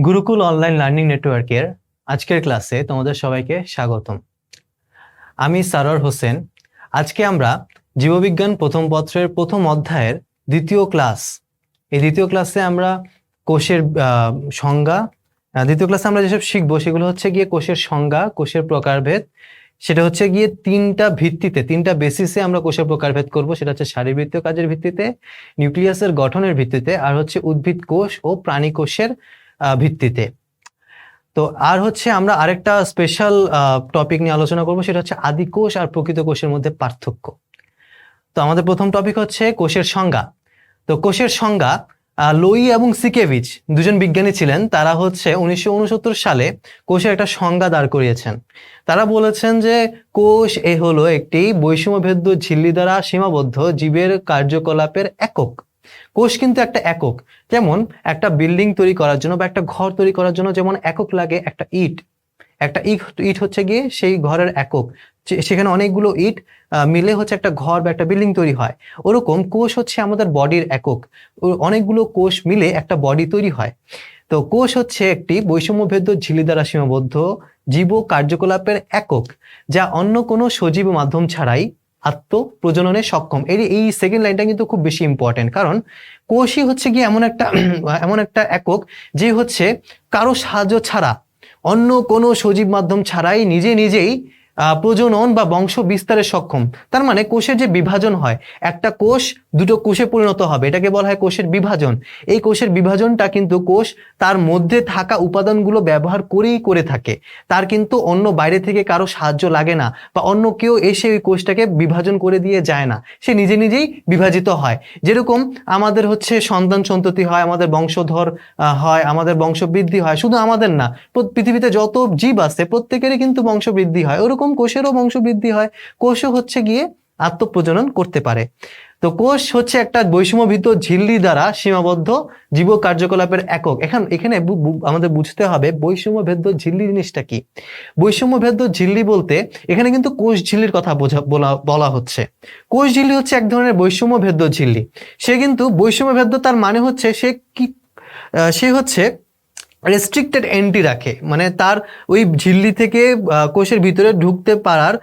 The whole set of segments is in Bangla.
গুরুকুল অনলাইন লার্নিং নেটওয়ার্কের আজকের ক্লাসে তোমাদের সবাইকে স্বাগতম। আমি সারোয়ার হোসেন। আজকে আমরা জীববিজ্ঞান প্রথম পত্রের প্রথম অধ্যায়ের দ্বিতীয় ক্লাস, এই দ্বিতীয় ক্লাসে আমরা কোষের সংজ্ঞা, দ্বিতীয় ক্লাসে আমরা যেসব শিখবো সেগুলো হচ্ছে গিয়ে কোষের সংজ্ঞা, কোষের প্রকারভেদ। সেটা হচ্ছে গিয়ে তিনটা বেসিসে আমরা কোষের প্রকারভেদ করব। সেটা হচ্ছে শারীরবৃত্তীয় কাজের ভিত্তিতে, নিউক্লিয়াসের গঠনের ভিত্তিতে, আর হচ্ছে উদ্ভিদ কোষ ও প্রাণী কোষের ভিত্তিতে। তো আর হচ্ছে আমরা আরেকটা স্পেশাল টপিক নিয়ে আলোচনা করব, সেটা হচ্ছে আদি কোষ আর প্রকৃত কোষের মধ্যে পার্থক্য। তো আমাদের প্রথম টপিক হচ্ছে কোষের সংজ্ঞা। তো কোষের সংজ্ঞা লোই এবং সিকেভিচ দুজন বিজ্ঞানী ছিলেন। তারা হচ্ছে 1969 সালে কোষের একটা সংজ্ঞা দাঁড় করিয়েছেন। তারা বলেছেন যে কোষ হলো একটি বৈষম্যভেদ্য ঝিল্লি দ্বারা সীমাবদ্ধ জীবের কার্যকলাপের একক। কোষ কিন্তু একটা একক। যেমন একটা বিল্ডিং তৈরি করার জন্য বা একটা ঘর তৈরি করার জন্য যেমন একক লাগে, একটা ইট হচ্ছে গিয়ে সেই ঘরের একক। সেখানে অনেকগুলো ইট মিলে হচ্ছে একটা ঘর বা একটা বিল্ডিং তৈরি হয়। ওরকম কোষ হচ্ছে আমাদের বডির একক। অনেকগুলো কোষ মিলে একটা বডি তৈরি হয়। তো কোষ হচ্ছে একটি বৈষম্যভেদ্য ঝিল্লি দ্বারা সীমাবদ্ধ জীব কার্যকলাপের একক, যা অন্য কোনো সজীব মাধ্যম ছাড়াই আত্মপ্রজননে সক্ষম। এই সেকেন্ড লাইনটা কিন্তু খুব বেশি ইম্পর্টেন্ট, কারণ কোষই হচ্ছে গিয়ে এমন একটা একক যে হচ্ছে কারো সাহায্য ছাড়া, অন্য কোনো সজীব মাধ্যম ছাড়াই নিজেই প্রজনন বা বংশ বিস্তারে সক্ষম। তার মানে কোষের যে বিভাজন হয়, একটা কোষ দুটো কোষে পরিণত হবে, এটাকে বলা হয় কোষের বিভাজন। এই কোষের বিভাজনটা কিন্তু কোষ তার মধ্যে থাকা উপাদানগুলো ব্যবহার করেই করে থাকে। তার কিন্তু অন্য বাইরে থেকে কারো সাহায্য লাগে না, বা অন্য কেউ এসে ওই কোষটাকে বিভাজন করে দিয়ে যায় না, সে নিজেই বিভাজিত হয়। যেরকম আমাদের হচ্ছে সন্তান সন্ততি হয়, আমাদের বংশধর হয়, আমাদের বংশবৃদ্ধি হয়। শুধু আমাদের না, পৃথিবীতে যত জীব আছে প্রত্যেকেরই কিন্তু বংশবৃদ্ধি হয়। ওরকম কোষেরও বংশবৃদ্ধি হয়। কোষও হচ্ছে গিয়ে আত্মপ্রজনন করতে পারে। তো কোষ হচ্ছে একটা বৈষম্যভেদ্য ঝিল্লি দ্বারা সীমাবদ্ধ জীব কার্যকলাপের একক। এখানে আমাদের বুঝতে হবে বৈষম্যভেদ্য ঝিল্লি জিনিসটা কি। বৈষম্যভেদ্য ঝিল্লি বলতে এখানে কিন্তু কোষ ঝিল্লির কথা বলা হচ্ছে। কোষ ঝিল্লি হচ্ছে এক ধরনের বৈষম্যভেদ্য ঝিল্লি। সে কিন্তু বৈষম্যভেদ্য, তার মানে হচ্ছে সে হচ্ছে রেস্ট্রিক্টেড এন্ট্রি রাখে, মানে তার ওই ঝিল্লি থেকে কোষের ভিতরে ঢুকতে পারার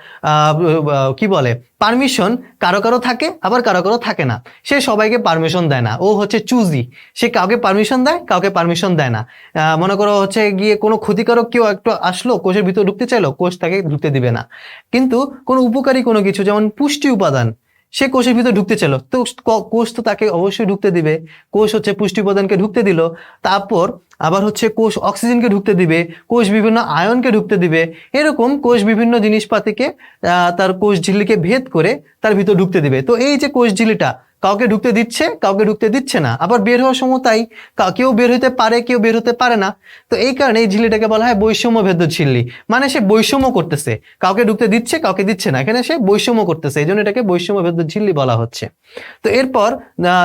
কি বলে পারমিশন কারো কারো থাকে, আবার কারো কারো থাকে না। সে সবাইকে পারমিশন দেয় না, ও হচ্ছে চুজি। সে কাউকে পারমিশন দেয়, কাউকে পারমিশন দেয় না। মনে করো হচ্ছে গিয়ে কোনো ক্ষতিকারক কেউ একটু আসলো, কোষের ভিতরে ঢুকতে চাইলো, কোষ তাকে ঢুকতে দিবে না। কিন্তু কোনো উপকারী কোনো কিছু, যেমন পুষ্টি উপাদান, সে কোষের ভিতরে ঢুকতে চাইলো, তো কোষ তো তাকে অবশ্যই ঢুকতে দিবে। কোষ হচ্ছে পুষ্টি উপাদানকে ঢুকতে দিল, তারপর আবার হচ্ছে কোষ অক্সিজেনকে ঢুকতে দিবে, কোষ বিভিন্ন আয়নকে ঢুকতে দিবে। এরকম কোষ বিভিন্ন জিনিসপাতিকে তার কোষ ঝিল্লিকে ভেদ করে তার ভিতর ঢুকতে দিবে। তো এই যে কোষ ঝিল্লিটা কাউকে ঢুকতে দিচ্ছে, কাউকে ঢুকতে দিচ্ছে না। আবার বের হওয়ার সময় তাই, কেউ বের হতে পারে, কেউ বের হতে পারে না। তো এই কারণে এই ঝিল্লিটাকে বলা হয় বৈষম্যভেদ্য ঝিল্লি। মানে সে বৈষম্য করতেছে, কাউকে ঢুকতে দিচ্ছে, কাউকে দিচ্ছে না, এখানে সে বৈষম্য করতেছে, এই জন্য এটাকে বৈষম্যভেদ্য ঝিল্লি বলা হচ্ছে। তো এরপর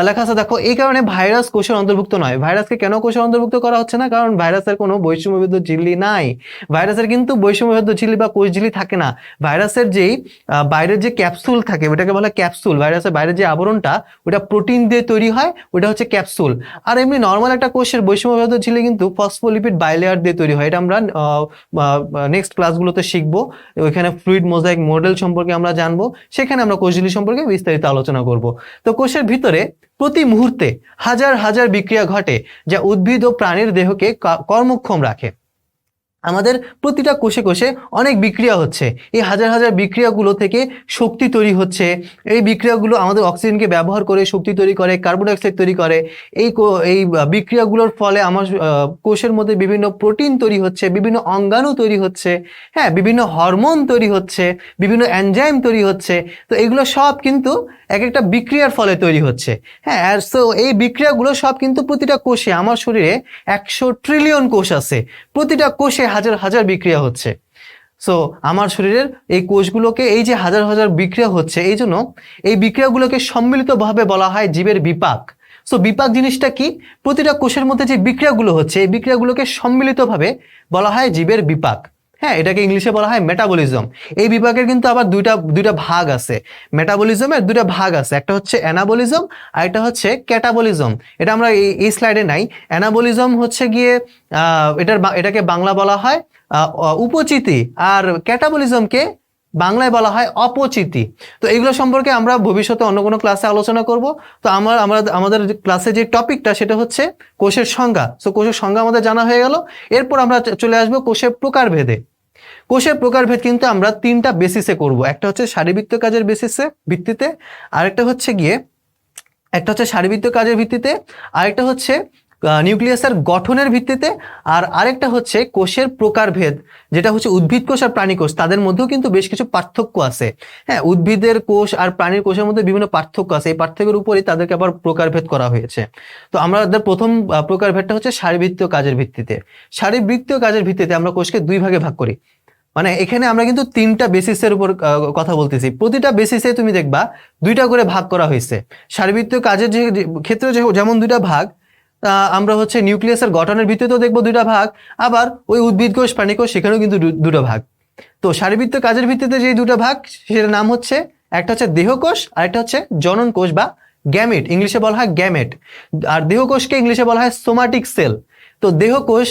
লেখা আছে, দেখো এই কারণে ভাইরাস কোষের অন্তর্ভুক্ত নয়। ভাইরাসকে কেন কোষের অন্তর্ভুক্ত করা হচ্ছে না? কারণ ভাইরাসের কোনো বৈষম্যভেদ্য ঝিল্লি নাই। ভাইরাসের কিন্তু বৈষম্যভেদ্য ঝিল্লি বা কোষ ঝিল্লি থাকে না। ভাইরাসের যেই বাইরের যে ক্যাপসুল থাকে, ওটাকে বলা হয় ক্যাপসুল। ভাইরাসের বাইরের যে আবরণটা, ওটা প্রোটিন দিয়ে তৈরি হয়, ওটা হচ্ছে ক্যাপসুল। আর এমনি নর্মাল একটা কোষের বৈষম্যভেদ্য ঝিল্লি কিন্তু ফসফোলিপিড বাইলেয়ার দিয়ে তৈরি হয়। এটা আমরা নেক্সট ক্লাসগুলোতে শিখবো। ওইখানে ফ্লুইড মোজাইক মডেল সম্পর্কে আমরা জানবো, সেখানে আমরা কোষ ঝিল্লি সম্পর্কে বিস্তারিত আলোচনা করব। তো কোষের ভিতরে প্রতি মুহূর্তে হাজার হাজার বিক্রিয়া ঘটে, যা উদ্ভিদ ও প্রাণীর দেহকে কর্মক্ষম রাখে। আমাদের প্রতিটা কোষে কোষে অনেক বিক্রিয়া হচ্ছে। এই হাজার হাজার বিক্রিয়াগুলো থেকে শক্তি তৈরি হচ্ছে। এই বিক্রিয়াগুলো আমাদের অক্সিজেনকে ব্যবহার করে শক্তি তৈরি করে, কার্বন ডাইঅক্সাইড তৈরি করে। এই বিক্রিয়াগুলোর ফলে আমার কোষের মধ্যে বিভিন্ন প্রোটিন তৈরি হচ্ছে, বিভিন্ন অঙ্গাণু তৈরি হচ্ছে, হ্যাঁ, বিভিন্ন হরমোন তৈরি হচ্ছে, বিভিন্ন এনজাইম তৈরি হচ্ছে। তো এগুলো সব কিন্তু এক একটা বিক্রিয়ার ফলে তৈরি হচ্ছে। হ্যাঁ, সো এই বিক্রিয়াগুলো সব কিন্তু প্রতিটা কোষে, আমার শরীরে 100 ট্রিলিয়ন কোষ আছে, প্রতিটা কোষে হাজার হাজার বিক্রিয়া হচ্ছে। সো আমার শরীরের এই কোষগুলোকে, এই যে হাজার হাজার বিক্রিয়া হচ্ছে, এই জন্য এই বিক্রিয়াগুলোকে সম্মিলিতভাবে বলা হয় জীবের বিপাক। সো বিপাক জিনিসটা কি? প্রতিটা কোষের মধ্যে যে বিক্রিয়াগুলো হচ্ছে, এই বিক্রিয়াগুলোকে সম্মিলিতভাবে বলা হয় জীবের বিপাক। হ্যাঁ, এটাকে ইংলিশে বলা হয় মেটাবলিজম। এই বিভাগের কিন্তু আবার দুইটা ভাগ আছে। মেটাবলিজমের দুইটা ভাগ আছে, একটা হচ্ছে অ্যানাবলিজম আর একটা হচ্ছে ক্যাটাবলিজম। এটা আমরা এই স্লাইডে নাই। অ্যানাবলিজম হচ্ছে গিয়ে এটাকে বাংলা বলা হয় উপচিতি, আর ক্যাটাবলিজমকে বাংলায় বলা হয় অপচিতি। তো এইগুলো সম্পর্কে আমরা ভবিষ্যতে অন্য কোনো ক্লাসে আলোচনা করব। তো আমাদের ক্লাসে যে টপিকটা সেটা হচ্ছে কোষের সংজ্ঞা। সো কোষের সংজ্ঞা আমাদের জানা হয়ে গেল। এরপর আমরা চলে আসবো কোষের প্রকারভেদে। কোষের প্রকারভেদ কিন্তু আমরা তিনটা বেসিসে করব। একটা হচ্ছে শারীরবৃত্তীয় কাজের ভিত্তিতে, আরেকটা হচ্ছে শারীরবৃত্তীয় কাজের ভিত্তিতে, আরেকটা হচ্ছে নিউক্লিয়াসের গঠনের ভিত্তিতে, আর আরেকটা হচ্ছে কোষের প্রকারভেদ, যেটা হচ্ছে উদ্ভিদ কোষ আর প্রাণী কোষ। তাদের মধ্যেও কিন্তু বেশ কিছু পার্থক্য আছে। হ্যাঁ, উদ্ভিদের কোষ আর প্রাণীর কোষের মধ্যে বিভিন্ন পার্থক্য আছে। এই পার্থক্যের উপরই তাদেরকে আবার প্রকারভেদ করা হয়েছে। তো আমাদের প্রথম প্রকারভেদটা হচ্ছে শারীরবৃত্তীয় কাজের ভিত্তিতে। শারীরবৃত্তীয় কাজের ভিত্তিতে আমরা কোষকে দুই ভাগে ভাগ করি। মানে এখানে আমরা কিন্তু তিনটা বেসিসের উপর কথা বলতেছি। প্রতিটা বেসিসে তুমি দেখবা দুইটা করে ভাগ করা হয়েছে। শারীরবৃত্তীয় কাজের ক্ষেত্রে যেমন দুইটা ভাগ, আমরা হচ্ছে নিউক্লিয়াসের গঠনের ভিত্তিতেও দেখবো দুইটা ভাগ, আবার ওই উদ্ভিদ কোষ প্রাণী কোষ সেখানেও কিন্তু দুটো ভাগ। তো শারীরবৃত্তীয় কাজের ভিত্তিতে যে দুটো ভাগ, সেটার নাম হচ্ছে, একটা হচ্ছে দেহকোষ আর একটা হচ্ছে জনন কোষ বা গ্যামেট, ইংলিশে বলা হয় গ্যামেট। আর দেহকোষকে ইংলিশে বলা হয় সোমাটিক সেল। তো দেহকোষ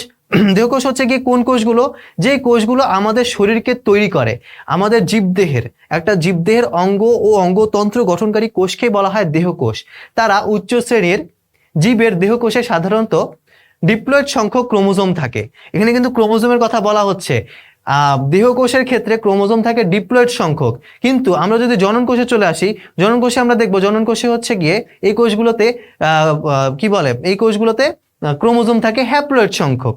হচ্ছে কি কোন কোষগুলো, যে কোষগুলো আমাদের শরীরকে তৈরি করে, আমাদের জীবদেহের অঙ্গ ও অঙ্গতন্ত্র গঠনকারী কোষকে বলা হয় দেহকোষ। তারা উচ্চ শ্রেণীর জীবের দেহকোষে সাধারণত ডিপ্লয়েড সংখ্যক ক্রোমোজোম থাকে। এখানে কিন্তু ক্রোমোজোমের কথা বলা হচ্ছে। দেহকোষের ক্ষেত্রে ক্রোমোজোম থাকে ডিপ্লয়েড সংখ্যক, কিন্তু আমরা যদি জনন কোষে চলে আসি, জনন কোষে আমরা দেখবো জনন কোষে হচ্ছে গিয়ে এই কোষগুলোতে ক্রোমোজোম থাকে হ্যাপ্লয়েড সংখ্যক।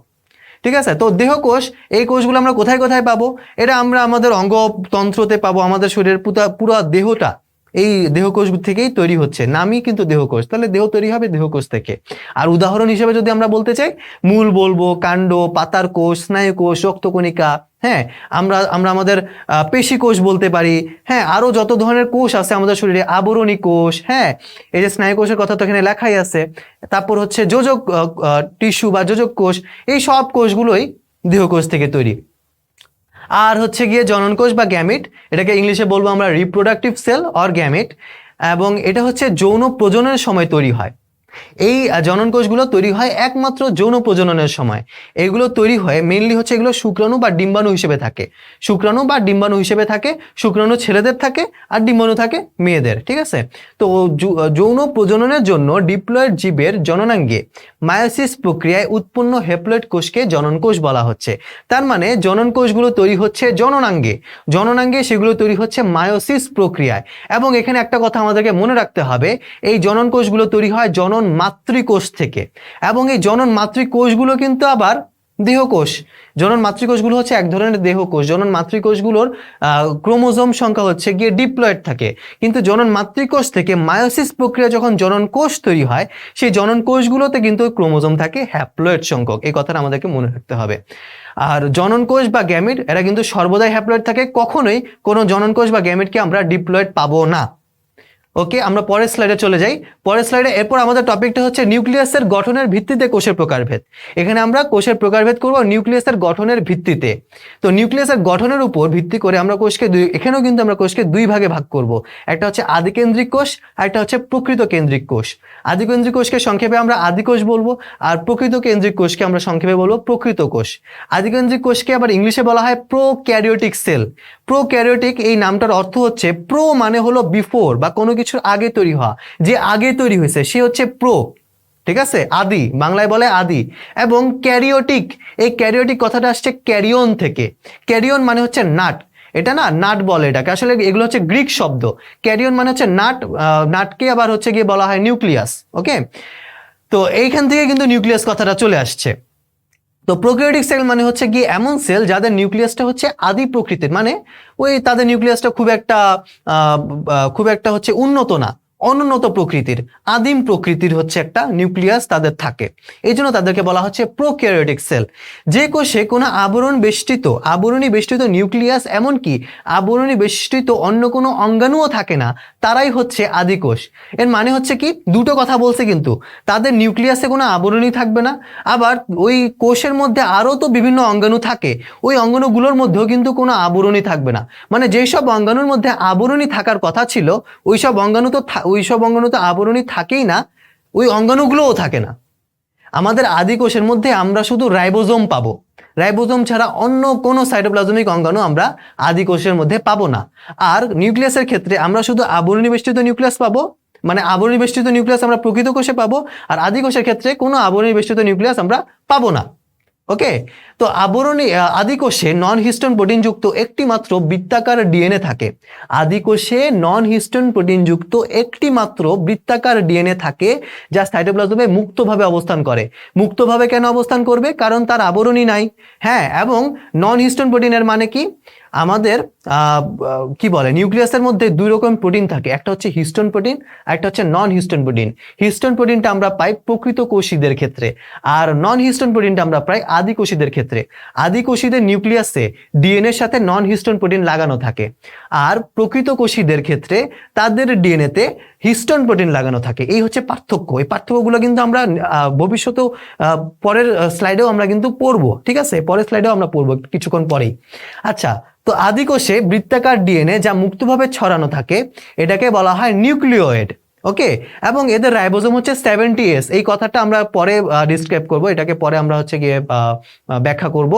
ঠিক আছে। তো দেহকোষ, এই কোষগুলো আমরা কোথায় কোথায় পাবো? এটা আমরা আমাদের অঙ্গতন্ত্রতে পাবো। আমাদের শরীরের পুরো দেহটা এই দেহকোষ থেকেই তৈরি হচ্ছে, নামই কিন্তু দেহকোষ। তাহলে দেহ তৈরি হবে দেহকোষ থেকে। আর উদাহরণ হিসেবে যদি আমরা বলতে চাই, মূল বলবো, কাণ্ড, পাতার কোষ, স্নায়ু কোষ, রক্তকণিকা। হ্যাঁ, আমরা আমাদের পেশি কোষ বলতে পারি। হ্যাঁ, আরো যত ধরনের কোষ আছে আমাদের শরীরে, আবরণী কোষ। হ্যাঁ, এই যে স্নায়ু কোষের কথা তো এখানে লেখাই আছে। তারপর হচ্ছে যোজক টিস্যু বা যোজক কোষ, এই সব কোষগুলোই দেহকোষ থেকে তৈরি। আর হচ্ছে গিয়ে জনন কোষ বা গ্যামেট, এটাকে ইংলিশে বলবো আমরা রিপ্রোডাক্টিভ সেল অর গ্যামেট, এবং এটা হচ্ছে যৌন প্রজননের সময় তৈরি হয়। এই জনন কোষগুলো তৈরি হয় একমাত্র যৌন প্রজননের সময়। এগুলো তৈরি হয় মেইনলি হচ্ছে এগুলো শুক্রাণু বা ডিম্বাণু হিসেবে থাকে। শুক্রাণু ছেলেদের থাকে আর ডিম্বাণু থাকে মেয়েদের। ঠিক আছে। তো যৌন প্রজননের জন্য ডিপ্লয়েড জীবের জননাঙ্গে মায়োসিস প্রক্রিয়ায় উৎপন্ন হ্যাপ্লয়েড কোষকে জনন কোষ বলা হচ্ছে। তার মানে জনন কোষগুলো তৈরি হচ্ছে জননাঙ্গে সেগুলো তৈরি হচ্ছে মায়োসিস প্রক্রিয়ায়। এবং এখানে একটা কথা আমাদেরকে মনে রাখতে হবে, এই জনন কোষগুলো তৈরি হয় জনন মাতৃকোষ থেকে, এবং এই জনন মাতৃকোষগুলো কিন্তু আবার দেহকোষ। জনন মাতৃকোষগুলো হচ্ছে এক ধরনের দেহকোষ। জনন মাতৃকোষগুলোর ক্রোমোজোম সংখ্যা হচ্ছে গিয়ে ডিপ্লয়েড থাকে, কিন্তু জনন মাতৃকোষ থেকে মায়োসিস প্রক্রিয়া যখন জনন কোষ তৈরি হয়, সেই জনন কোষগুলোতে কিন্তু ক্রোমোজোম থাকে হ্যাপ্লয়েড সংখ্যক। এই কথাটা আমাদেরকে মনে রাখতে হবে। আর জনন কোষ বা গ্যামেট এরা কিন্তু সর্বদাই হ্যাপ্লয়েড থাকে, কখনোই কোনো জনন কোষ বা গ্যামেটকে আমরা ডিপ্লয়েড পাবো না। ওকে, আমরা পরের স্লাইডে চলে যাই। পরের স্লাইডে এরপর আমাদের টপিকটা হচ্ছে নিউক্লিয়াসের গঠনের ভিত্তিতে কোষের প্রকারভেদ। এখানে আমরা কোষের প্রকারভেদ করব নিউক্লিয়াসের গঠনের ভিত্তিতে। তো নিউক্লিয়াসের গঠনের উপর ভিত্তি করে আমরা এখানেও কিন্তু আমরা কোষকে দুই ভাগে ভাগ করব। একটা হচ্ছে আদিকেন্দ্রিক কোষ আর একটা হচ্ছে প্রকৃত কেন্দ্রিক কোষ। আদিকেন্দ্রিক কোষকে সংক্ষেপে আমরা আদিকোষ বলবো, আর প্রকৃত কেন্দ্রিক কোষকে আমরা সংক্ষেপে বলবো প্রকৃত কোষ। আদিকেন্দ্রিক কোষকে আবার ইংলিশে বলা হয় প্রোক্যারিওটিক সেল। প্রোক্যারিওটিক এই নামটার অর্থ হচ্ছে, প্রো মানে হলো বিফোর বা কোনো কিছুর আগে তৈরি হওয়া, যে আগে তৈরি হয়েছে সে হচ্ছে প্রো। ঠিক আছে, আদি, বাংলায় বলে আদি। এবং ক্যারিওটিক, এই ক্যারিওটিক কথাটা আসছে ক্যারিয়ন থেকে। ক্যারিয়ন মানে হচ্ছে নাট, এটা না নাট বলে এটাকে, আসলে এগুলো হচ্ছে গ্রিক শব্দ। ক্যারিয়ন মানে হচ্ছে নাট, নাটকে আবার হচ্ছে গিয়ে বলা হয় নিউক্লিয়াস। ওকে, তো এইখান থেকে কিন্তু নিউক্লিয়াস কথাটা চলে আসছে। তো প্রোক্যারিওটিক সেল মানে হচ্ছে গিয়ে এমন সেল যাদের নিউক্লিয়াসটা হচ্ছে আদি প্রকৃতির, মানে ওই তাদের নিউক্লিয়াসটা খুব একটা হচ্ছে উন্নত না, অনুন্নত প্রকৃতির, আদিম প্রকৃতির হচ্ছে একটা নিউক্লিয়াস তাদের থাকে, এই জন্য তাদেরকে বলা হচ্ছে প্রোক্যারিওটিক সেল। যে কোষে কোনো আবরণী বেষ্টিত নিউক্লিয়াস, এমনকি আবরণী বেষ্টিত অন্য কোনো অঙ্গাণুও থাকে না, তারাই হচ্ছে আদি কোষ। এর মানে হচ্ছে কি, দুটো কথা বলছে, কিন্তু তাদের নিউক্লিয়াসে কোনো আবরণী থাকবে না, আবার ওই কোষের মধ্যে আরও তো বিভিন্ন অঙ্গাণু থাকে, ওই অঙ্গাণুগুলোর মধ্যেও কিন্তু কোনো আবরণী থাকবে না। মানে যেই সব অঙ্গাণুর মধ্যে আবরণী থাকার কথা ছিল, ওইসব অঙ্গাণু তো আবরণী থাকেই না, ওই অঙ্গাণুগুলোও থাকে না। আমাদের আদি কোষের মধ্যে আমরা শুধু রাইবোজোম পাবো, রাইবোজোম ছাড়া অন্য কোনো সাইটোপ্লাজমিক অঙ্গাণু আমরা আদি কোষের মধ্যে পাবো না। আর নিউক্লিয়াসের ক্ষেত্রে আমরা শুধু আবরণী বেষ্টিত নিউক্লিয়াস পাবো, মানে আবরণী বেষ্টিত নিউক্লিয়াস আমরা প্রকৃত কোষে পাবো, আর আদি কোষের ক্ষেত্রে কোনো আবরণী বেষ্টিত নিউক্লিয়াস আমরা পাবো না। ওকে, তো আদি কোষে নন হিস্টোন প্রোটিন যুক্ত একটি মাত্র বৃত্তাকার ডিএনএ থাকে। আদি কোষে নন হিস্টোন প্রোটিন যুক্ত একটি মাত্র বৃত্তাকার ডিএনএ থাকে, যা সাইটোপ্লাজমে মুক্তভাবে অবস্থান করে। মুক্তভাবে কেন অবস্থান করবে? কারণ তার আবরণী নাই। হ্যাঁ, এবং নন হিস্টোন প্রোটিনের মানে কি, আমাদের কি বলে, নিউক্লিয়াসের মধ্যে দুই রকম প্রোটিন থাকে, একটা হচ্ছে হিস্টোন প্রোটিন আর একটা হচ্ছে নন হিস্টোন প্রোটিন। হিস্টোন প্রোটিনটা আমরা পাই প্রকৃত কোষীদের ক্ষেত্রে, আর নন হিস্টোন প্রোটিনটা আমরা পাই আদি কোষীদের ক্ষেত্রে। আদি কোষীদের নিউক্লিয়াসে ডিএনএর সাথে নন হিস্টোন প্রোটিন লাগানো থাকে, আর প্রকৃত কোষীদের ক্ষেত্রে তাদের ডিএনএতে হিস্টোন প্রোটিন লাগানো থাকে। এই হচ্ছে পার্থক্য। এই পার্থক্যগুলো কিন্তু আমরা ভবিষ্যতেও পরের স্লাইডেও আমরা কিন্তু পড়বো, ঠিক আছে? পরের স্লাইডেও আমরা পড়বো কিছুক্ষণ পরেই। আচ্ছা, তো আদি কোষে বৃত্তাকার ডিএনএ যা মুক্তভাবে ছড়ানো থাকে, এটাকে বলা হয় নিউক্লিওয়েড। ওকে, এবং এদের রাইবোজোম হচ্ছে 70S। এই কথাটা আমরা পরে ডিসক্রাইব করব, এটাকে পরে আমরা হচ্ছে গিয়ে ব্যাখ্যা করব।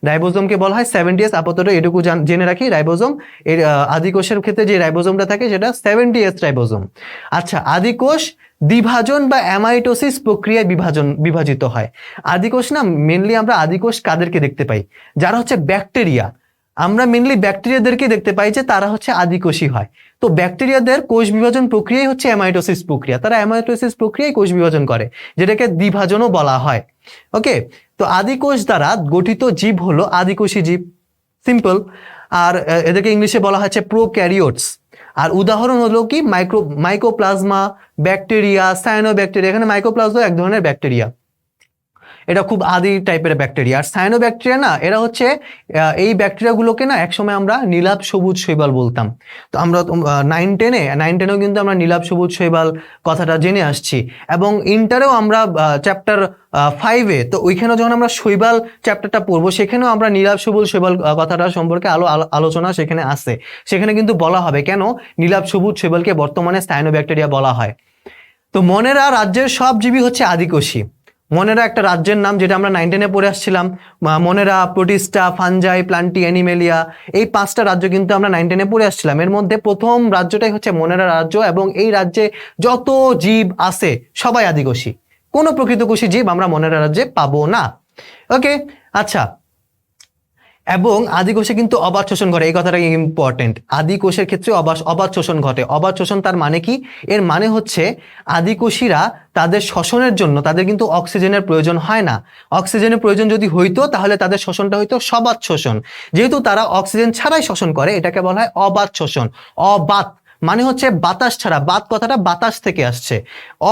রাইবোজোমকে বলা হয় 70S। আপাতত এটুকু জেনে রাখি, রাইবোজোম এর আদি কোষের ক্ষেত্রে যে রাইবোজোমটা থাকে সেটা 70S রাইবোজোম। আচ্ছা, আদি কোষ দ্বিভাজন বা অ্যামাইটোসিস প্রক্রিয়ায় বিভাজিত হয়। আদি কোষ না, মেনলি আমরা আদি কোষ কাদেরকে দেখতে পাই? যারা হচ্ছে ব্যাকটেরিয়া। আমরা মেনলি ব্যাকটেরিয়াদেরকে দেখতে পাই যে তারা হচ্ছে আদিকোষী হয়। তো ব্যাকটেরিয়াদের কোষ বিভাজন প্রক্রিয়াই হচ্ছে অ্যামাইটোসিস প্রক্রিয়া। তারা অ্যামাইটোসিস প্রক্রিয়ায় কোষ বিভাজন করে, যেটাকে দ্বিভাজনও বলা হয়। ওকে, তো আদিকোষ দ্বারা গঠিত জীব হলো আদিকোষী জীব, সিম্পল। আর এদেরকে ইংলিশে বলা হচ্ছে প্রোক্যারিওটস। আর উদাহরণ হলো কি, মাইকোপ্লাজমা, ব্যাকটেরিয়া, সায়ানোব্যাকটেরিয়া। এখানে মাইকোপ্লাজমা এক ধরনের ব্যাকটেরিয়া, এটা খুব আদি টাইপের ব্যাকটেরিয়া। আর সায়ানোব্যাকটেরিয়া না, এরা হচ্ছে এই ব্যাকটেরিয়াগুলোকে না একসময় আমরা নীলাভ সবুজ শৈবাল বলতাম। তো আমরা 9-10-এও কিন্তু আমরা নীলাভ সবুজ শৈবাল কথাটা জেনে আসছি, এবং ইন্টারেও আমরা চ্যাপ্টার 5-এ, তো ওইখানেও যখন আমরা শৈবাল চ্যাপ্টারটা পড়বো, সেখানেও আমরা নীলাভ সবুজ শৈবাল কথাটা সম্পর্কে আলোচনা সেখানে আছে। সেখানে কিন্তু বলা হবে কেন নীলাভ সবুজ শৈবালকে বর্তমানে সায়ানোব্যাকটেরিয়া বলা হয়। তো মনেরা রাজ্যের সব জীবই হচ্ছে আদিকোষী। মনেরা একটা রাজ্যের নাম, যেটা আমরা 9-10-এ পড়ে আসছিলাম। মনেরা, প্রোটিস্টা, ফানজাই, প্লান্টি, অ্যানিমেলিয়া, এই 5টা রাজ্য কিন্তু আমরা 9-10-এ পড়ে আসছিলাম। এর মধ্যে প্রথম রাজ্যটাই হচ্ছে মনেরা রাজ্য, এবং এই রাজ্যে যত জীব আছে সবাই আদিকোষী। কোনো প্রকৃতকোষী জীব আমরা মনেরা রাজ্যে পাবো না। ওকে, আচ্ছা, এবং আদিকোষে কিন্তু অবাধ শোষণ ঘটে, এই কথাটা ইম্পর্টেন্ট। আদিকোষের ক্ষেত্রে অবাধ শোষণ ঘটে। অবাধ শোষণ তার মানে কি? এর মানে হচ্ছে আদিকোষীরা তাদের শ্বসনের জন্য তাদের কিন্তু অক্সিজেনের প্রয়োজন হয় না। অক্সিজেনের প্রয়োজন যদি হইতো তাহলে তাদের শ্বসনটা হইতো সবাধ শোষণ। যেহেতু তারা অক্সিজেন ছাড়াই শোষণ করে, এটাকে বলা হয় অবাধ শোষণ। অবাধ মানে হচ্ছে বাতাস ছাড়া। বাত কথাটা বাতাস থেকে আসছে।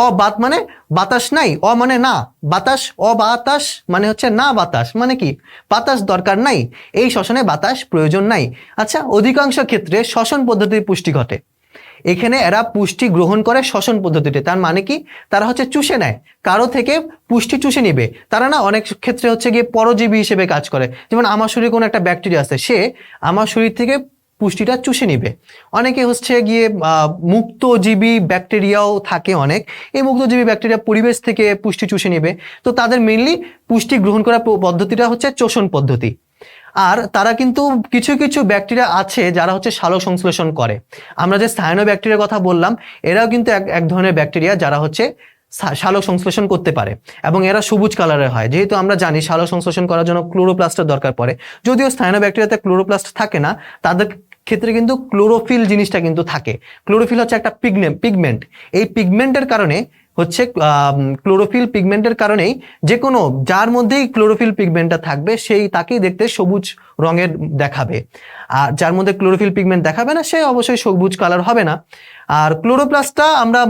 অবাত মানে বাতাস নাই, অ মানে না, বাতাস, অবাতাস মানে হচ্ছে না বাতাস, মানে কি বাতাস দরকার নাই, এই শ্বসনে বাতাস প্রয়োজন নাই। আচ্ছা, অধিকাংশ ক্ষেত্রে শ্বসন পদ্ধতির পুষ্টি ঘটে। এখানে এরা পুষ্টি গ্রহণ করে শ্বসন পদ্ধতিতে। তার মানে কি, তারা হচ্ছে চুষে নেয়, কারো থেকে পুষ্টি চুষে নিবে। তারা না অনেক ক্ষেত্রে হচ্ছে গিয়ে পরজীবী হিসেবে কাজ করে। যেমন আমার শরীরে কোনো একটা ব্যাকটেরিয়া আছে, সে আমার শরীর থেকে পুষ্টিটা চুষে নিবে। অনেকে হচ্ছে গিয়ে মুক্তজীবী ব্যাকটেরিয়াও থাকে অনেক। এই মুক্তজীবী ব্যাকটেরিয়া পরিবেশ থেকে পুষ্টি চুষে নিবে। তো তাদের মেইনলি পুষ্টি গ্রহণ করার পদ্ধতিটা হচ্ছে চোষণ পদ্ধতি। আর তারা কিন্তু কিছু কিছু ব্যাকটেরিয়া আছে যারা হচ্ছে সালোক সংশ্লেষণ করে। আমরা যে সায়ানোব্যাকটেরিয়ার কথা বললাম, এরাও কিন্তু এক ধরনের ব্যাকটেরিয়া যারা হচ্ছে সালোক সংশ্লেষণ করতে পারে, এবং এরা সবুজ কালারের হয়। যেহেতু আমরা জানি সালোক সংশ্লেষণ করার জন্য ক্লোরোপ্লাস্টের দরকার পড়ে, যদিও সায়ানোব্যাকটেরিয়াতে ক্লোরোপ্লাস্ট থাকে না, তাদের ক্ষেত্রে কিন্তু ক্লোরোফিল জিনিসটা কিন্তু থাকে। ক্লোরোফিল হচ্ছে একটা পিগমেন্ট। এই পিগমেন্টের কারণে হচ্ছে ক্লোরোফিল পিগমেন্টের কারণেই, যে কোনো যার মধ্যেই ক্লোরোফিল পিগমেন্টটা থাকবে সেই তাকেই দেখতে সবুজ রঙের দেখাবে, আর যার মধ্যে ক্লোরোফিল পিগমেন্ট দেখাবে না সে অবশ্যই সবুজ কালার হবে না। আর ক্লোরোপ্লাস্টটা আমরা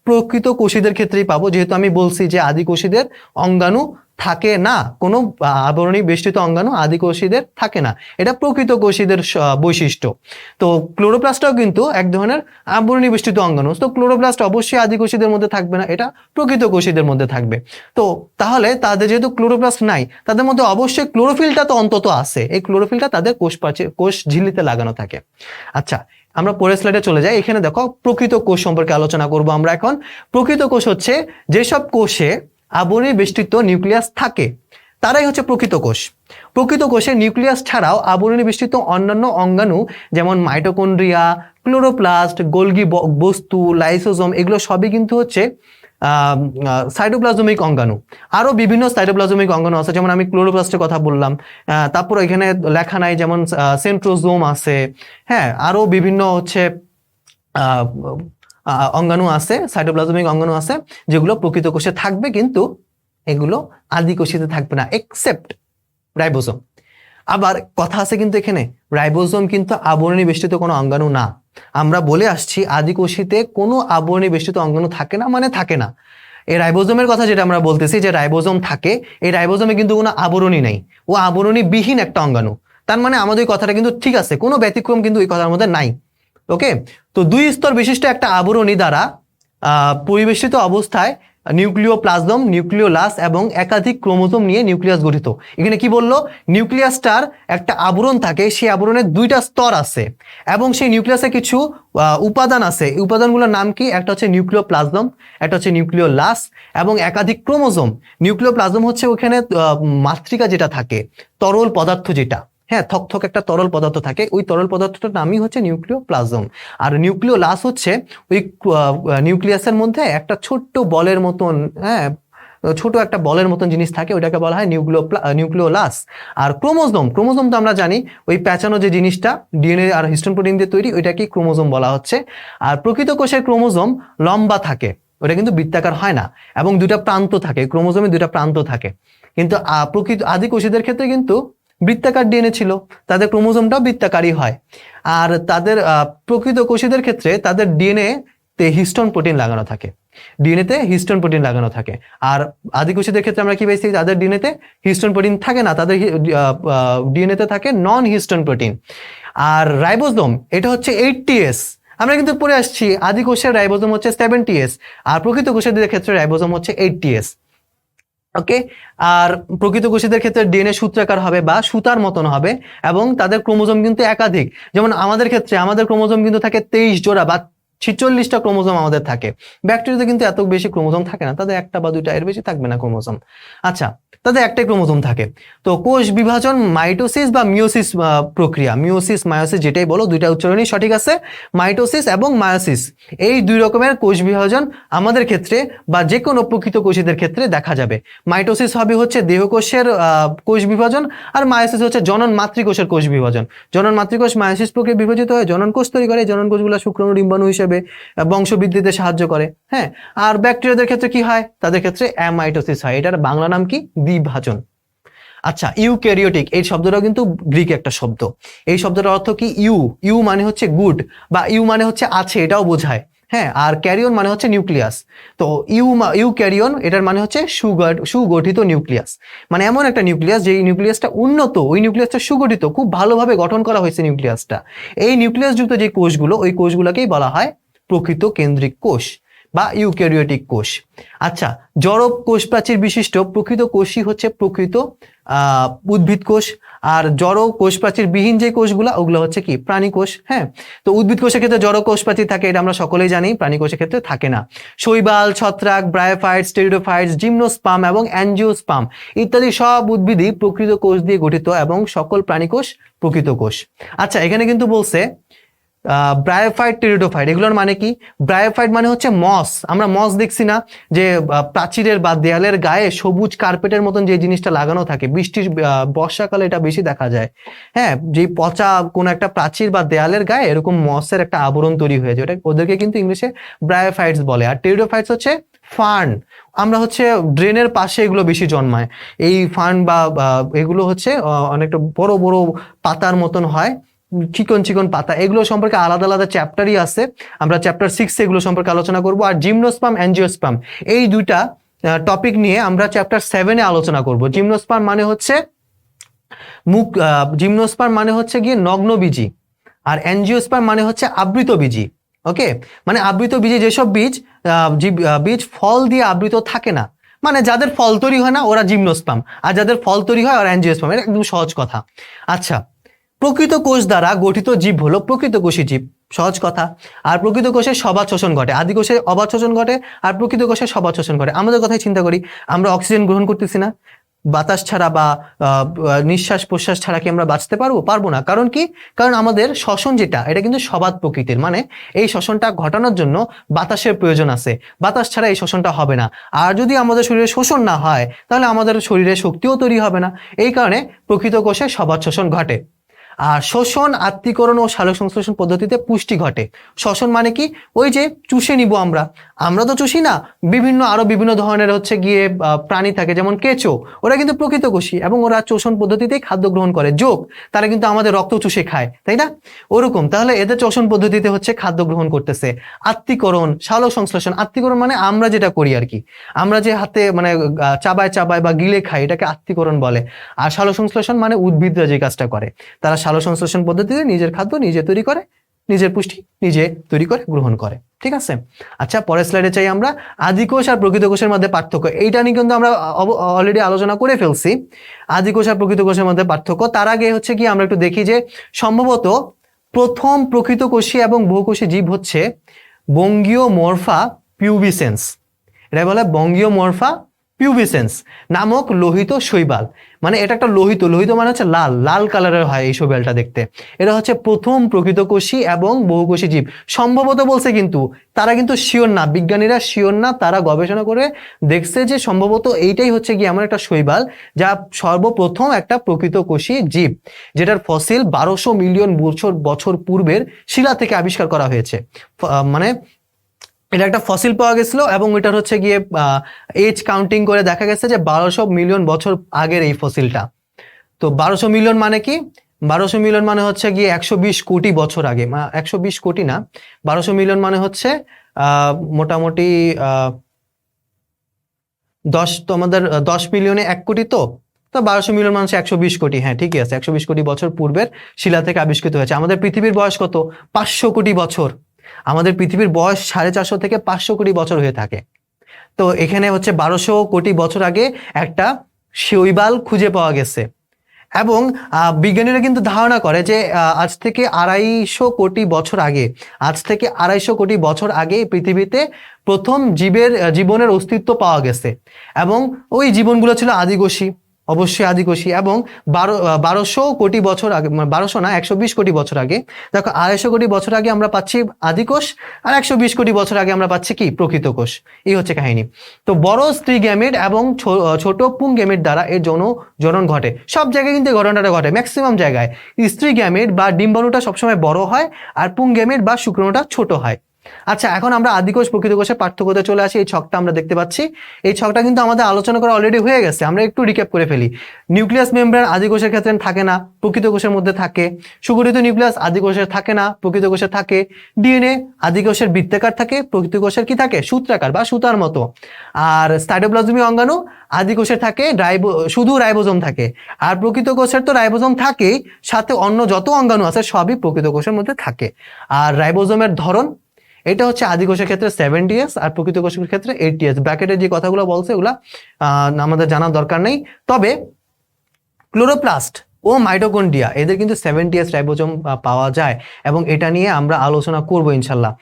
প্রকৃত কোষীদের ক্ষেত্রেই পাবো, যেহেতু আমি বলছি যে আদি কোষীদের অঙ্গাণু থাকে না, কোনো আবরণী বেষ্টিত অঙ্গাণু আদি কোষীদের থাকে না, এটা প্রকৃত কোষীদের বৈশিষ্ট্য। তো ক্লোরোপ্লাস্টটাও কিন্তু এক ধরনের আবরণী বেষ্টিত অঙ্গাণু, তো ক্লোরোপ্লাস্ট অবশ্যই আদি কোষীদের মধ্যে থাকবে না, এটা প্রকৃত কোষীদের মধ্যে থাকবে। তো তাহলে তাদের যেহেতু ক্লোরোপ্লাস্ট নাই, তাদের মধ্যে অবশ্যই ক্লোরোফিলটা তো অন্তত আছে, এই ক্লোরোফিলটা তাদের কোষ ঝিল্লিতে লাগানো থাকে। আচ্ছা, আমরা পরের স্লাইডে চলে যাই। এখানে দেখো প্রকৃত কোষ সম্পর্কে আলোচনা করব আমরা এখন। প্রকৃত কোষ হচ্ছে যেসব কোষে আবরণী বেষ্টিত নিউক্লিয়াস থাকে, তারাই হচ্ছে প্রকৃত কোষ। প্রকৃত কোষে নিউক্লিয়াস ছাড়াও আবরণী বেষ্টিত অন্যান্য অঙ্গাণু যেমন মাইটোকন্ড্রিয়া, ক্লোরোপ্লাস্ট, গোলগি বস্তু, লাইসোজোম, এগুলো সবই কিন্তু হচ্ছে সাইটোপ্লাজমিক অঙ্গাণু। আরো বিভিন্ন সাইটোপ্লাজমিক অঙ্গাণু আছে, যেমন আমি ক্লোরোপ্লাস্টের কথা বললাম, তারপর এখানে লেখা নাই যেমন সেন্ট্রোজোম আছে, হ্যাঁ, আরো বিভিন্ন হচ্ছে অঙ্গাণু আছে, সাইটোপ্লাজমিক অঙ্গাণু আছে যেগুলো প্রকৃত কোষে থাকবে, কিন্তু এগুলো আদি কোষীতে থাকবে না, এক্সেপ্ট রাইবোজোম। আবার কথা আছে কিন্তু এখানে, রাইবোজোম কিন্তু আবরণী বেষ্টিত কোনো অঙ্গাণু না। আমরা বলে আসছি আদি কোষীতে কোনো আবরণী বেষ্টিত অঙ্গাণু থাকে না, মানে থাকে না। এই রাইবোজোমের কথা যেটা আমরা বলতেছি যে রাইবোজোম থাকে, এই রাইবোজোমে কিন্তু কোনো আবরণী নাই, ও আবরণী বিহীন একটা অঙ্গাণু। তার মানে আমাদের কথাটা কিন্তু ঠিক আছে, কোনো ব্যতিক্রম কিন্তু এই কথার মধ্যে নাই। ওকে, তো দুই স্তর বিশিষ্ট একটা আবরণী দ্বারা পরিবেষ্টিত অবস্থায় নিউক্লিওপ্লাজম, নিউক্লিওলাস এবং একাধিক ক্রোমোজোম নিয়ে নিউক্লিয়াস গঠিত। এখানে কি বললো, নিউক্লিয়াসটার একটা আবরণ থাকে, সেই আবরণের দুইটা স্তর আছে এবং সেই নিউক্লিয়াসে কিছু উপাদান আছে। এই উপাদানগুলোর নাম কি? একটা হচ্ছে নিউক্লিওপ্লাজম, একটা হচ্ছে নিউক্লিওলাস এবং একাধিক ক্রোমোজোম। নিউক্লিওপ্লাজম হচ্ছে ওখানে মাতৃকা যেটা থাকে, তরল পদার্থ যেটা, হ্যাঁ, থকথক একটা তরল পদার্থ থাকে, ওই তরল পদার্থটার নামই হচ্ছে নিউক্লিওপ্লাজম। আর নিউক্লিওলাস হচ্ছে ওই নিউক্লিয়াসের মধ্যে একটা ছোট্ট বলের মতন, হ্যাঁ, ছোট একটা বলের মতন জিনিস থাকে, ওইটাকে বলা হয় নিউক্লিওলাস। আর ক্রোমোজোম, ক্রোমোজোম তো আমরা জানি ওই প্যাঁচানো যে জিনিসটা ডিএনএ আর হিস্টোন প্রোটিন দিয়ে তৈরি, ওইটাকেই ক্রোমোজোম বলা হচ্ছে। আর প্রকৃত কোষের ক্রোমোজোম লম্বা থাকে, ওটা কিন্তু বৃত্তাকার হয় না, এবং দুটা প্রান্ত থাকে, ক্রোমোজোমে দুটা প্রান্ত থাকে। কিন্তু প্রকৃত আদি কোষীদের ক্ষেত্রে কিন্তু বৃত্তাকার ডিএনএ ছিল, তাদের ক্রোমোজোমটাও বৃত্তাকারই হয়। আর তাদের প্রকৃত কোষীদের ক্ষেত্রে তাদের ডিএনএ তে হিস্টোন প্রোটিন লাগানো থাকে, ডিএনএ তে হিস্টোন প্রোটিন লাগানো থাকে। আর আদি কোষীদের ক্ষেত্রে আমরা কি পাইছি, তাদের ডিএনএ তে হিস্টোন প্রোটিন থাকে না, তাদের ডিএনএ তে থাকে নন হিস্টোন প্রোটিন। আর রাইবোজোম এটা হচ্ছে 80S, আমরা কিন্তু পড়ে আসছি আদি কোষের রাইবোজোম হচ্ছে 70S, আর প্রকৃত কোষীদের ক্ষেত্রে রাইবোজোম হচ্ছে 80S। ওকে, আর প্রকৃত কোষীদের ক্ষেত্রে ডিএনএ সূত্রাকার হবে বা সুতার মতন হবে, এবং তাদের ক্রোমোজোম কিন্তু একাধিক। যেমন আমাদের ক্ষেত্রে আমাদের ক্রোমোজোম কিন্তু থাকে 23 জোড়া বা 46টা ক্রোমোজোম আমাদের থাকে। ব্যাকটেরিয়াতে কিন্তু এত বেশি ক্রোমোজোম থাকে না, তাদের একটা বা দুইটা, এর বেশি থাকবে না ক্রোমোজোম। আচ্ছা, তাদের একটাই ক্রোমোজোম থাকে। তো কোষ বিভাজন মাইটোসিস বা মিওসিস প্রক্রিয়া, মিওসিস মায়োসিস যেটাই বলো, দুইটা উচ্চারণই সঠিক আছে, মাইটোসিস এবং মায়োসিস, এই দুই রকমের কোষ বিভাজন আমাদের ক্ষেত্রে বা যে কোনো প্রকৃত কোষীদের ক্ষেত্রে দেখা যাবে। মাইটোসিস হবে হচ্ছে দেহকোষের কোষ বিভাজন, আর মায়োসিস হচ্ছে জনন মাতৃকোষের কোষ বিভাজন। জনন মাতৃকোষ মায়োসিস প্রক্রিয়া বিভাজিত হয়ে জনন কোষ তৈরি করে, জনন কোষগুলো শুক্রাণু ডিম্বাণু হিসেবে বংশবৃদ্ধিতে সাহায্য করে। হ্যাঁ, আর ব্যাকটেরিয়াদের ক্ষেত্রে কি হয়, তাদের ক্ষেত্রে অ্যামাইটোসিস হয়। এটার বাংলা নাম কি? দ্বিভাজন। আচ্ছা, ইউক্যারিওটিক এই শব্দটাও কিন্তু গ্রিক একটা শব্দ। এই শব্দটার অর্থ কি? ইউ মানে হচ্ছে গুড, বা ইউ মানে হচ্ছে আছে, এটাও বোঝায়। হ্যাঁ, আর ক্যারিয়ন মানে হচ্ছে নিউক্লিয়াস। তো ইউক্যারিয়ন এটার মানে হচ্ছে সুগঠিত নিউক্লিয়াস, মানে এমন একটা নিউক্লিয়াস যে নিউক্লিয়াসটা উন্নত, ওই নিউক্লিয়াসটা সুগঠিত, খুব ভালোভাবে গঠন করা হয়েছে নিউক্লিয়াসটা। এই নিউক্লিয়াস যুক্ত যে কোষগুলো, ওই কোষগুলোকেই বলা হয় প্রকৃত কেন্দ্রিক কোষ বা ইউক্যারিওটিক কোষ। আচ্ছা, জড় কোষ প্রাচীর বিশিষ্ট প্রকৃত কোষই হচ্ছে প্রকৃত উদ্ভিদ কোষ, আর জড় কোষ প্রাচীর বিহীন যে কোষগুলো, ওগুলো হচ্ছে কি? প্রাণী কোষ। হ্যাঁ, তো উদ্ভিদ কোষের ক্ষেত্রে জড় কোষ প্রাচীর থাকে, এটা আমরা সকলেই জানি, প্রাণী কোষের ক্ষেত্রে থাকে না। শৈবাল, ছত্রাক, ব্রায়োফাইটস, টেরিডোফাইটস, জিমনোস্পার্ম এবং অ্যাঞ্জিওস্পার্ম ইত্যাদি সব উদ্ভিদই প্রকৃত কোষ দিয়ে গঠিত, এবং সকল প্রাণী কোষ প্রকৃত কোষ। আচ্ছা, এখানে কিন্তু বলছে ব্রায়োফাইট, টেরিডোফাইট, এগুলোর মানে কি? ব্রায়োফাইট মানে হচ্ছে মস। আমরা মস দেখছি না, যে প্রাচীরের বা দেয়ালের গায়ে সবুজ কার্পেটের মতন যে জিনিসটা লাগানো থাকে, বৃষ্টির বর্ষাকালে এটা বেশি দেখা যায়। হ্যাঁ, যে পচা কোন একটা প্রাচীর বা দেয়ালের গায়ে এরকম মসের একটা আবরণ তৈরি হয়ে যায়, ওটা ওদেরকে কিন্তু ইংলিশে ব্রায়োফাইটস বলে। আর টেরিডোফাইটস হচ্ছে ফার্ন, আমরা হচ্ছে ড্রেনের পাশে এগুলো বেশি জন্মায়। এই ফার্ন বা এগুলো হচ্ছে অনেকটা বড় বড় পাতার মতন হয়, চিকন চিকন পাতা। এগুলো সম্পর্কে আলাদা আলাদা চ্যাপ্টারই আছে, আমরা চ্যাপ্টার 6 এগুলো সম্পর্কে আলোচনা করব। আর জিমনোস্পার্ম, অ্যাঞ্জিওস্পার্ম, এই দুইটা টপিক নিয়ে আমরা চ্যাপ্টার 7-এ আলোচনা করব। জিমনোস্পার্ম মানে হচ্ছে জিমনোস্পার্ম মানে হচ্ছে গিয়ে নগ্নবীজি, আর অ্যাঞ্জিওস্পার্ম মানে হচ্ছে আবৃতবীজি। ওকে, মানে আবৃতবীজি যেসব বীজ বীজ ফল দিয়ে আবৃত থাকে না, মানে যাদের ফল তৈরি হয় না ওরা জিমনোস্পার্ম, আর যাদের ফল তৈরি হয় ওরা অ্যাঞ্জিওস্পার্ম। এটা একদম সহজ কথা। আচ্ছা, প্রকৃত কোষ দ্বারা গঠিত জীব হলো প্রকৃত কোষী জীব, সহজ কথা। আর প্রকৃত কোষে সবাত শোষণ ঘটে, আদি কোষে অবাত শোষণ ঘটে, আর প্রকৃত কোষে সবাত শোষণ ঘটে। আমাদের কথাই চিন্তা করি, আমরা অক্সিজেন গ্রহণ করতেছি না, বাতাস ছাড়া বা নিঃশ্বাস প্রশ্বাস ছাড়া কি আমরা বাঁচতে পারবো? পারবো না। কারণ কি? কারণ আমাদের শ্বসন যেটা, এটা কিন্তু সবাত প্রকৃতির, মানে এই শ্বসনটা ঘটানোর জন্য বাতাসের প্রয়োজন আছে, বাতাস ছাড়া এই শ্বসনটা হবে না। আর যদি আমাদের শরীরে শোষণ না হয় তাহলে আমাদের শরীরে শক্তিও তৈরি হবে না। এই কারণে প্রকৃত কোষে সবাত শোষণ ঘটে। আর শ্বসন, আত্তীকরণ ও সালোক সংশ্লেষণ পদ্ধতিতে পুষ্টি ঘটে। শ্বসন মানে কি? ওই যে চুষে নিব আমরা তো চুষি না, আরো বিভিন্ন ধরনের হচ্ছে গিয়ে প্রাণী থাকে, যেমন কেঁচো, ওরা কিন্তু প্রকৃত কোষী এবং ওরা চোষণ পদ্ধতিতেই খাদ্য গ্রহণ করে। যোগ, তারা কিন্তু আমাদের রক্ত চুষে খায়, তাই না? ওরকম, তাহলে এদের চোষণ পদ্ধতিতে হচ্ছে খাদ্য গ্রহণ করতেছে। আত্তীকরণ, সালোক সংশ্লেষণ। আত্তীকরণ মানে আমরা যেটা করি আর কি, আমরা যে হাতে মানে চাবায় চাবায় বা গিলে খাই, এটাকে আত্তীকরণ বলে। আর সালোক সংশ্লেষণ মানে উদ্ভিদরা যে কাজটা করে, তারা সালোক সংশ্লেষণ পদ্ধতিতে নিজের খাদ্য নিজে তৈরি করে, নিজের পুষ্টি নিজে তৈরি করে গ্রহণ করে। ঠিক আছে? আচ্ছা, পরের স্লাইডে চাই আমরা আদিকোষ আর প্রকৃত কোষের মধ্যে পার্থক্য। এইটা নিয়ে কিন্তু আমরা অলরেডি আলোচনা করে ফেলছি, আদিকোষ আর প্রকৃত কোষের মধ্যে পার্থক্য। তার আগে হচ্ছে কি আমরা একটু দেখি যে সম্ভবত প্রথম প্রকৃত কোষী এবং বহুকোষী জীব হচ্ছে বঙ্গীয় মরফা পিউবিসেন্স, এটা বলে বঙ্গীয় মরফা পিউবিসেন্স নামক লোহিত শৈবাল। মানে এটা একটা লোহিত মানে হচ্ছে লাল লাল কালারের হয় এই শৈবালটা দেখতে। এটা হচ্ছে প্রথম প্রকৃত কোষী এবং বহুকোষী জীব। সম্ভবত বলছে, কিন্তু তারা কিন্তু শিওর না, বিজ্ঞানীরা শিওর না, তারা গবেষণা করে দেখছে যে সম্ভবত এইটাই হচ্ছে কি এমন একটা শৈবাল যা সর্বপ্রথম একটা প্রকৃত কোষী জীব, যেটার ফসিল 1200 মিলিয়ন বছর পূর্বের শিলা থেকে আবিষ্কার করা হয়েছে। মানে এটা একটা ফসিল পাওয়া গেছিল এবং এটার হচ্ছে গিয়ে এজ কাউন্টিং করে দেখা গেছে যে 1200 মিলিয়ন বছর আগের এই ফসিলটা। তো 1200 মিলিয়ন মানে কি? 1200 মিলিয়ন মানে হচ্ছে গিয়ে 120 কোটি বছর আগে, 120 কোটি না, 1200 মিলিয়ন মানে হচ্ছে মোটামুটি 10 মিলিয়নে 1 কোটি, তো 1200 মিলিয়ন মানুষ 120 কোটি। হ্যাঁ, ঠিকই আছে, 120 কোটি বছর পূর্বের শিলা থেকে আবিষ্কৃত হয়েছে। আমাদের পৃথিবীর বয়স কত? 500 কোটি বছর। আমাদের পৃথিবীর বয়স 450 থেকে 500 কোটি বছর হয়ে থাকে। তো এখানে হচ্ছে 1200 কোটি বছর আগে একটা শৈবাল খুঁজে পাওয়া গেছে। এবং বিজ্ঞানীরা কিন্তু ধারণা করে যে আজ থেকে 250 কোটি বছর আগে পৃথিবীতে প্রথম জীবনের অস্তিত্ব পাওয়া গেছে। এবং ওই জীবনগুলো ছিল আদিকোষী, অবশ্যই আদিকোষী। এবং 1200 কোটি বছর আগে, 1200 না, 120 কোটি বছর আগে, দেখো 250 কোটি বছর আগে আমরা পাচ্ছি আদিকোষ, আর 120 কোটি বছর আগে আমরা পাচ্ছি কি? প্রকৃত কোষ। এই হচ্ছে কাহিনী। তো বড় স্ত্রী গ্যামেট এবং ছোট পুং গ্যামেট দ্বারা এর জনন ঘটে। সব জায়গায় কিন্তু ঘটনাটা ঘটে, ম্যাক্সিমাম জায়গায় স্ত্রী গ্যামেট বা ডিম্বাণুটা সবসময় বড় হয়, আর পুং গ্যামেট বা শুক্রাণুটা ছোট হয়। আচ্ছা, এখন আমরা আদিকোষ প্রকৃত কোষের পার্থক্যতে চলে আসি। এই ছকটা আমরা দেখতে পাচ্ছি, এই ছকটা কিন্তু আমাদের আলোচনা করা অলরেডি হয়ে গেছে, আমরা একটু রিক্যাপ করে ফেলি। নিউক্লিয়াস মেমব্রেন আদিকোষের ক্ষেত্রে থাকে না, প্রকৃত কোষের মধ্যে থাকে। সুগঠিত নিউক্লিয়াস আদিকোষের থাকে না, প্রকৃত কোষে থাকে। ডিএনএ আদিকোষের বৃত্তাকার থাকে, প্রকৃত কোষের কি থাকে? সূত্রাকার বা সুতার মতো। আর সাইটোপ্লাজমিক অঙ্গাণু আদিকোষের থাকে শুধু রাইবোজোম থাকে, আর প্রকৃত কোষের তো রাইবোজোম থাকেই, সাথে অন্য যত অঙ্গাণু আছে সবই প্রকৃত কোষের মধ্যে থাকে। আর রাইবোজোমের ধরন, এটা হচ্ছে আদিকোষের ক্ষেত্রে 70s আর প্রকৃত কোষের ক্ষেত্রে 80s। ব্র্যাকেটে যে কথাগুলো বলছে ওগুলা আমাদের জানার দরকার নেই। তবে ক্লোরোপ্লাস্ট ও মাইটোকন্ড্রিয়া এদের কিন্তু 70s রাইবোজোম পাওয়া যায়, এবং এটা নিয়ে আমরা আলোচনা করব ইনশাল্লাহ।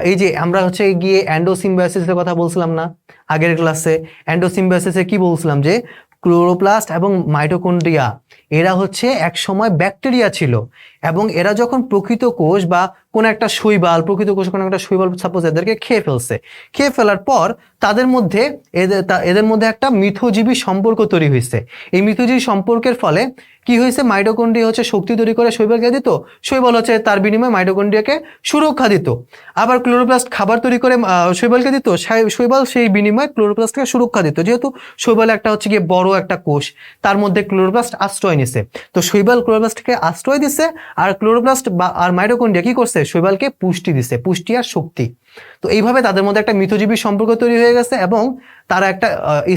এই যে আমরা হচ্ছে গিয়ে এন্ডোসিম্বায়োসিসের কথা বলছিলাম না আগের ক্লাসে? এন্ডোসিম্বায়োসিসে কি বলছিলাম? যে ক্লোরোপ্লাস্ট এবং মাইটোকন্ড্রিয়া এরা হচ্ছে এক সময় ব্যাকটেরিয়া ছিল, এবং এরা যখন প্রকৃত কোষ বা কোন একটা শৈবাল, প্রকৃত কোষ কোন একটা শৈবাল সাপোজ এদেরকে খেয়ে ফেলছে, খেয়ে ফেলার পর তাদের মধ্যে এদের মধ্যে একটা মিথজীবী সম্পর্ক তৈরি হয়েছে। এই মিথজীবী সম্পর্কের ফলে কি হয়েছে, মাইটোকন্ড্রিয়া হচ্ছে শক্তি তৈরি করে শৈবালকে দিত, শৈবাল হচ্ছে তার বিনিময়ে মাইটোকন্ড্রিয়াকে সুরক্ষা দিত। আবার ক্লোরোপ্লাস্ট খাবার তৈরি করে শৈবালকে দিত, শৈবাল সেই বিনিময়ে ক্লোরোপ্লাস্টকে সুরক্ষা দিত। যেহেতু শৈবাল একটা হচ্ছে গিয়ে বড় একটা কোষ, তার মধ্যে ক্লোরোপ্লাস্ট আশ্রয় নিছে, তো শৈবাল ক্লোরোপ্লাস্টকে আশ্রয় দিছে, আর ক্লোরোপ্লাস্ট আর মাইটোকন্ড্রিয়া কি করছে, শৈবালকে পুষ্টি দিছে, পুষ্টি আর শক্তি। তো এইভাবে তাদের মধ্যে একটা মিথজীবী সম্পর্ক তৈরি হয়ে গেছে এবং তারা একটা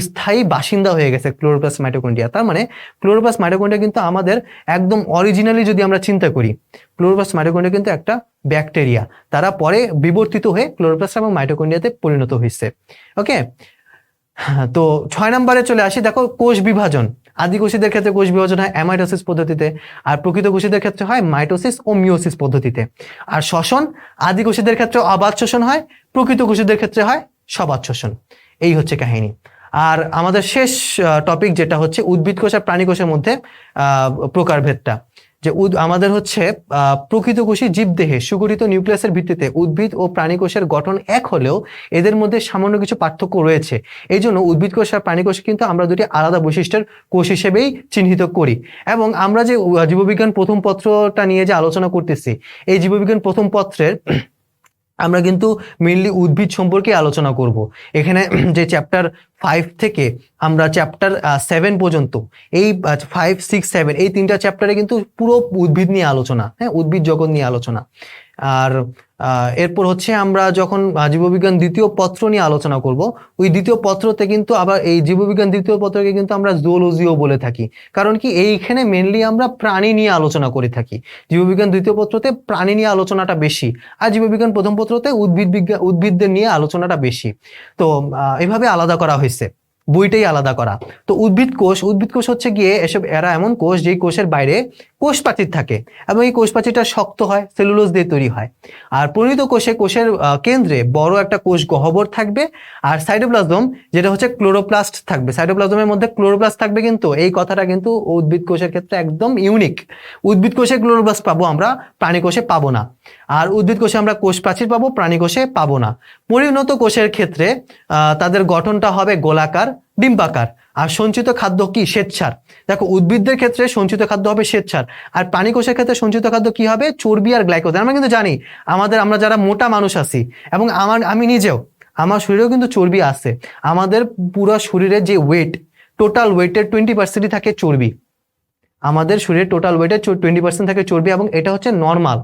স্থায়ী বাসিন্দা হয়ে গেছে ক্লোরোপ্লাস্ট মাইটোকন্ড্রিয়া। তার মানে ক্লোরোপ্লাস্ট মাইটোকন্ড্রিয়া কিন্তু আমাদের একদম অরিজিনালি যদি আমরা চিন্তা করি, ক্লোরোপ্লাস্ট মাইটোকন্ড্রিয়া কিন্তু একটা ব্যাকটেরিয়া, তারা পরে বিবর্তিত হয়ে ক্লোরোপ্লাস্ট এবং মাইটোকন্ড্রিয়াতে পরিণত হয়েছে। ওকে, তো 6 নম্বরে চলে আসি। দেখো, কোষ বিভাজন। আদি কোষীদের ক্ষেত্রে কোষ বিভাজন হয় অ্যামাইটোসিস পদ্ধতিতে, আর প্রকৃত কোষীদের ক্ষেত্রে হয় মাইটোসিস ও মিওসিস পদ্ধতিতে। আর শ্বসন, আদি কোষীদের ক্ষেত্রে অবাধ শ্বসন হয়, প্রকৃত কোষীদের ক্ষেত্রে হয় সবাদ শ্বসন। এই হচ্ছে কাহিনী। আর আমাদের শেষ টপিক যেটা হচ্ছে উদ্ভিদ কোষ আর প্রাণী কোষের মধ্যে প্রকারভেদটা, যে আমাদের হচ্ছে প্রকৃত কোষী জীবদেহে সুগঠিত নিউক্লিয়াসের ভিত্তিতে উদ্ভিদ ও প্রাণী কোষের গঠন এক হলেও এদের মধ্যে সামান্য কিছু পার্থক্য রয়েছে। এই জন্য উদ্ভিদ কোষ আর প্রাণী কোষ কিন্তু আমরা দুটি আলাদা বৈশিষ্ট্যের কোষ হিসেবেই চিহ্নিত করি। এবং আমরা যে জীববিজ্ঞান প্রথম পত্রটা নিয়ে যে আলোচনা করতেছি, এই জীববিজ্ঞান প্রথম পত্রের আমরা কিন্তু মেইনলি উদ্ভিদ সম্পর্কে আলোচনা করব। এখানে যে চ্যাপ্টার 5 থেকে আমরা চ্যাপ্টার 7 পর্যন্ত, এই 5, 6, 7 এই 3টা চ্যাপ্টারে কিন্তু পুরো উদ্ভিদ নিয়ে আলোচনা, হ্যাঁ, উদ্ভিদ জগৎ নিয়ে আলোচনা। আর এরপর হচ্ছে আমরা যখন জীববিজ্ঞান দ্বিতীয় পত্র নিয়ে আলোচনা করব, ওই দ্বিতীয় পত্রতে কিন্তু আবার এই জীববিজ্ঞান দ্বিতীয় পত্রকে কিন্তু আমরা জুওলজিও বলে থাকি। কারণ কি, এইখানে মেনলি আমরা প্রাণী নিয়ে আলোচনা করে থাকি। জীববিজ্ঞান দ্বিতীয় পত্রতে প্রাণী নিয়ে আলোচনাটা বেশি, আর জীববিজ্ঞান প্রথম পত্রতে উদ্ভিদদের নিয়ে আলোচনাটা বেশি। তো এভাবে আলাদা করা হয়েছে, বইটাই আলাদা করা। তো উদ্ভিদ কোষ হচ্ছে গিয়ে এরা এমন কোষ যেই কোষের বাইরে কোষ প্রাচীর থাকে এবং এই কোষ প্রাচীরটা শক্ত হয়, সেলুলোজ দিয়ে তৈরি হয়। আর পরিণত কোষের কেন্দ্রে বড় একটা কোষ গহ্বর থাকবে, আর সাইটোপ্লাজম যেটা হচ্ছে ক্লোরোপ্লাস্ট থাকবে। সাইটোপ্লাজমের মধ্যে ক্লোরোপ্লাস্ট থাকবে, কিন্তু এই কথাটা কিন্তু উদ্ভিদ কোষের ক্ষেত্রে একদম ইউনিক। উদ্ভিদ কোষে ক্লোরোপ্লাস্ট পাবো আমরা, প্রাণী কোষে পাবো না। আর উদ্ভিদ কোষে আমরা কোষ প্রাচীর পাবো, প্রাণী কোষে পাবো না। পরিণত কোষের ক্ষেত্রে তাদের গঠনটা হবে গোলাকার, ডিম্বাকার। আর সঞ্চিত খাদ্য কি, শ্বেতসার। দেখো, উদ্ভিদদের ক্ষেত্রে সঞ্চিত খাদ্য হবে শ্বেতসার, আর প্রাণী কোষের ক্ষেত্রে সঞ্চিত খাদ্য কি হবে, চর্বি আর গ্লাইকোজেন। আমরা কিন্তু জানি আমরা যারা মোটা মানুষ আছি, এবং আমি নিজেও, আমার শরীরেও কিন্তু চর্বি আছে। আমাদের পুরো শরীরের যে ওয়েট, টোটাল ওয়েটের 20% থাকে চর্বি। আমাদের শরীরের টোটাল ওয়েটের 20% থাকে চর্বি, এবং এটা হচ্ছে নর্মাল।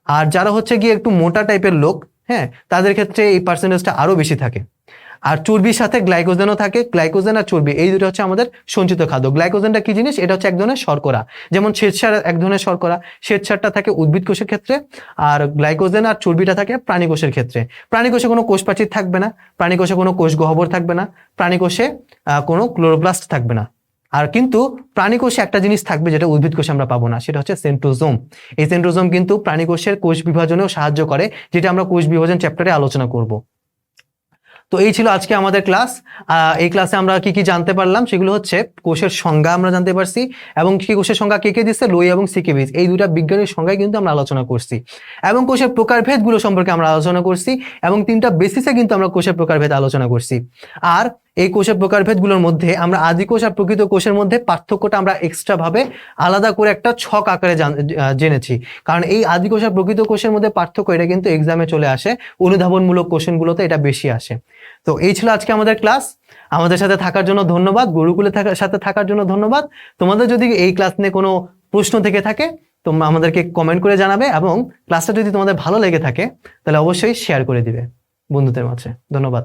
আর যারা হচ্ছে গিয়ে একটু মোটা টাইপের লোক, হ্যাঁ, তাদের ক্ষেত্রে এই পার্সেন্টেজটা আরো বেশি থাকে। আর চর্বির সাথে গ্লাইকোজেনও থাকে। গ্লাইকোজেন আর চর্বি এই দুটো হচ্ছে আমাদের সঞ্চিত খাদ্য। গ্লাইকোজেনটা কি জিনিস, এটা হচ্ছে এক ধরনের শর্করা। যেমন শ্বেতসার এক ধরনের শর্করা, শ্বেতসারটা থাকে উদ্ভিদ কোষের ক্ষেত্রে, আর গ্লাইকোজেন আর চর্বিটা থাকে প্রাণী কোষের ক্ষেত্রে। প্রাণী কোষে কোনো কোষ প্রাচীর থাকবে না, প্রাণী কোষে কোনো কোষ গহ্বর থাকবে না, প্রাণী কোষে কোনো ক্লোরোপ্লাস্ট থাকবে না। আর কিন্তু প্রাণী কোষে একটা জিনিস থাকবে যেটা উদ্ভিদ কোষে আমরা পাবো না, সেটা হচ্ছে সেন্ট্রোজোম। এই সেন্ট্রোজোম কিন্তু প্রাণী কোষের কোষ বিভাজনেও সাহায্য করে, যেটা আমরা কোষ বিভাজন চ্যাপ্টারে আলোচনা করব। তো এই ছিল আজকে আমাদের ক্লাস। এই ক্লাসে আমরা কি কি জানতে পারলাম, সেগুলো হচ্ছে কোষের সংজ্ঞা আমরা জানতে পারছি, এবং কি কোষের সংজ্ঞা কে দিচ্ছে, লোই এবং সিকেভিচ, এই দুটা বিজ্ঞানের সংজ্ঞায় কিন্তু আমরা আলোচনা করছি। এবং কোষের প্রকারভেদগুলো সম্পর্কে আমরা আলোচনা করছি, এবং 3টা বেসিসে কিন্তু আমরা কোষের প্রকারভেদ আলোচনা করছি। আর এই কোষের প্রকারভেদগুলোর মধ্যে আমরা আদি কোষ আর প্রকৃত কোষের মধ্যে পার্থক্যটা আমরা এক্সট্রা ভাবে আলাদা করে একটা ছক আকারে জেনেছি। কারণ এই আদি কোষ আর প্রকৃত কোষের মধ্যে পার্থক্য, এটা কিন্তু এক্সামে চলে আসে, অনুধাবনমূলক কোশ্চেনগুলোতে এটা বেশি আসে। তো এই ছিল আজকে আমাদের ক্লাস। আমাদের সাথে থাকার জন্য ধন্যবাদ, গুরুকুলের সাথে থাকার জন্য ধন্যবাদ। তোমাদের যদি এই ক্লাস নিয়ে কোনো প্রশ্ন থেকে থাকে, তোমরা আমাদেরকে কমেন্ট করে জানাবে, এবং ক্লাসটা যদি তোমাদের ভালো লেগে থাকে তাহলে অবশ্যই শেয়ার করে দিবে বন্ধুদের মাঝে। ধন্যবাদ।